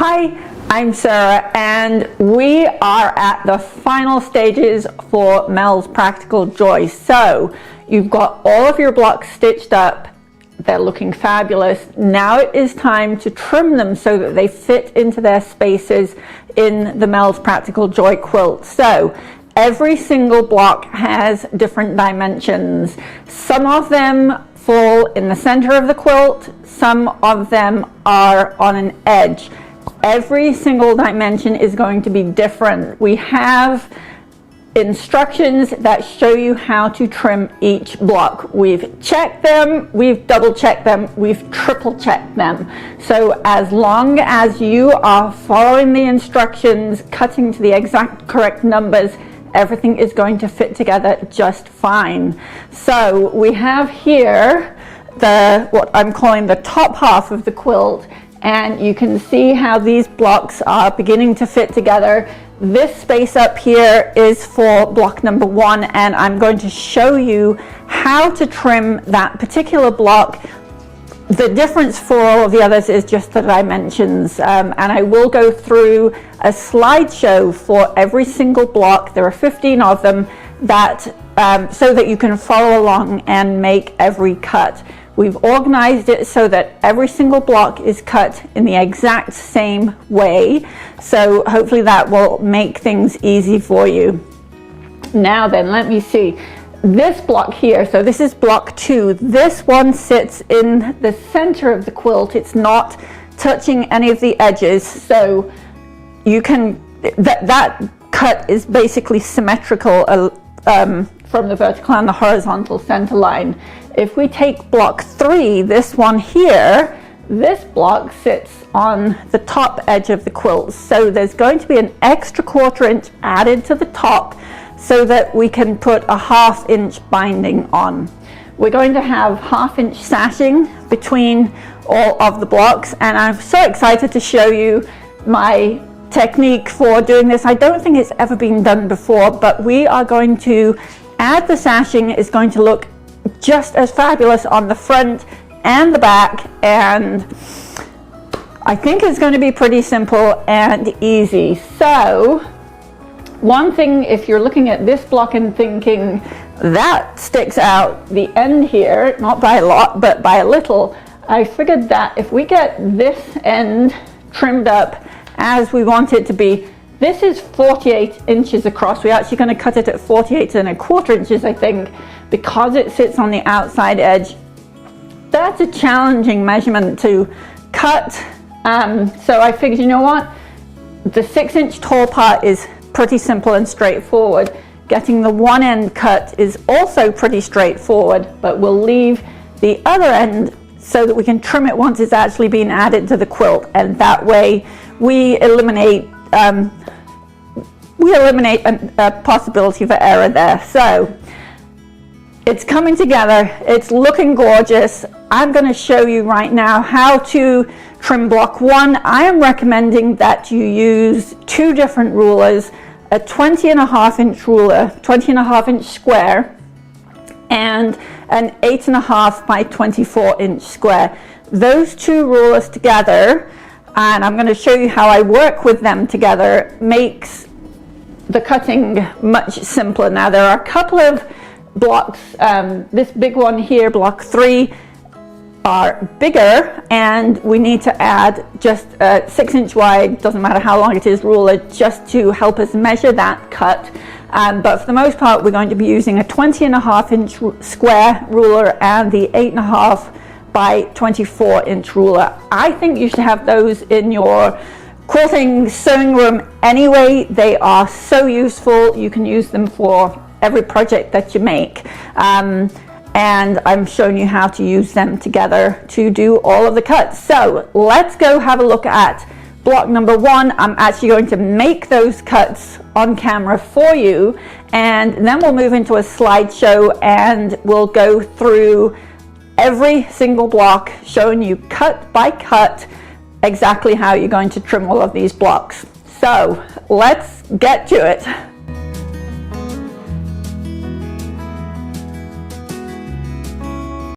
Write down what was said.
Hi, I'm Sarah and we are at the final stages for Mel's Practical Joy. So you've got all of your blocks stitched up, they're looking fabulous. Now it is time to trim them so that they fit into their spaces in the Mel's Practical Joy quilt. So every single block has different dimensions. Some of them fall in the center of the quilt, some of them are on an edge. Every single dimension is going to be different. We have instructions that show you how to trim each block. We've checked them, we've double checked them, we've triple checked them. So as long as you are following the instructions, cutting to the exact correct numbers, everything is going to fit together just fine. So we have here what I'm calling the top half of the quilt, and you can see how these blocks are beginning to fit together. This space up here is for block number 1, and I'm going to show you how to trim that particular block. The difference for all of the others is just the dimensions, and I will go through a slideshow for every single block. There are 15 of them, so that you can follow along and make every cut. We've organized it so that every single block is cut in the exact same way. So hopefully that will make things easy for you. Now then, let me see. This block here, so this is block 2. This one sits in the center of the quilt. It's not touching any of the edges. So you can, that cut is basically symmetrical from the vertical and the horizontal center line. If we take block 3, this one here, this block sits on the top edge of the quilt. So there's going to be an extra 1/4 inch added to the top so that we can put a 1/2 inch binding on. We're going to have 1/2 inch sashing between all of the blocks, and I'm so excited to show you my technique for doing this. I don't think it's ever been done before, but we are going to add the sashing. It's going to look just as fabulous on the front and the back, and I think it's going to be pretty simple and easy. So one thing, if you're looking at this block and thinking that sticks out the end here, not by a lot but by a little, I figured that if we get this end trimmed up as we want it to be, this is 48 inches across. We're actually going to cut it at 48¼ inches, I think, because it sits on the outside edge. That's a challenging measurement to cut. So I figured, you know what? The 6-inch tall part is pretty simple and straightforward. Getting the one end cut is also pretty straightforward, but we'll leave the other end so that we can trim it once it's actually been added to the quilt, and that way we eliminate a possibility for error there. So it's coming together, it's looking gorgeous. I'm going to show you right now how to trim block 1. I am recommending that you use 2 different rulers, a 20½ inch ruler, 20½ inch square, and an 8½ by 24 inch square. Those 2 rulers together, and I'm going to show you how I work with them together, makes the cutting much simpler. Now there are a couple of blocks, this big one here, block 3, are bigger, and we need to add just a 6-inch wide, doesn't matter how long it is, ruler just to help us measure that cut. But for the most part we're going to be using a 20½ inch square ruler and the 8½ by 24 inch ruler. I think you should have those in your quilting sewing room anyway. They are so useful. You can use them for every project that you make, and I'm showing you how to use them together to do all of the cuts. So let's go have a look at block number 1. I'm actually going to make those cuts on camera for you, and then we'll move into a slideshow and we'll go through every single block, showing you cut by cut exactly how you're going to trim all of these blocks. So let's get to it.